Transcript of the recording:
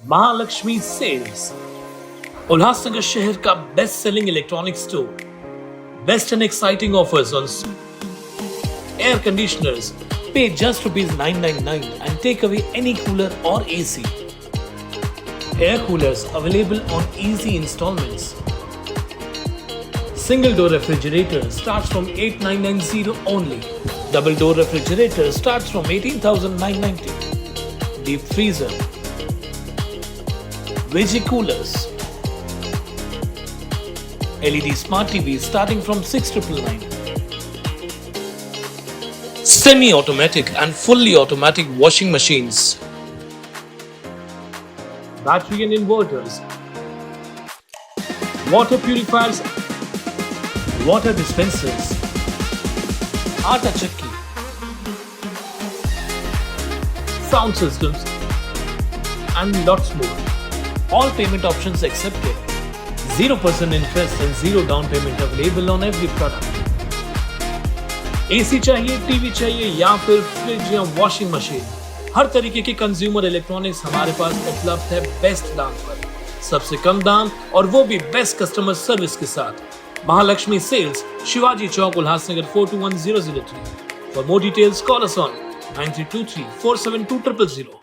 Mahalakshmi sales Ulhasnagar शहर का best selling electronic store. Best and exciting offers on air conditioners. Pay just ₹999 and take away any cooler or AC. Air coolers available on easy installments. Single door refrigerator starts from 8,990 only. Double door refrigerator starts from 18,990. Deep freezer. Veggie coolers. LED smart TV starting from 6,999. Semi-automatic and fully automatic washing machines. Battery and inverters. Water purifiers. Water dispensers. Atta chakki. Sound systems. And lots more. All payment options accepted. 0% interest and 0 down payment available on every product. AC चाहिए, TV चाहिए या फिर fridge या washing machine, हर तरीके के consumer electronics हमारे पास उपलब्ध है बेस्ट दाम पर, सबसे कम दाम और वो भी बेस्ट कस्टमर सर्विस के साथ. Mahalakshmi sales, Shivaji Chowk, Ulhasnagar 421003. For more details, call us on 9323 472 000.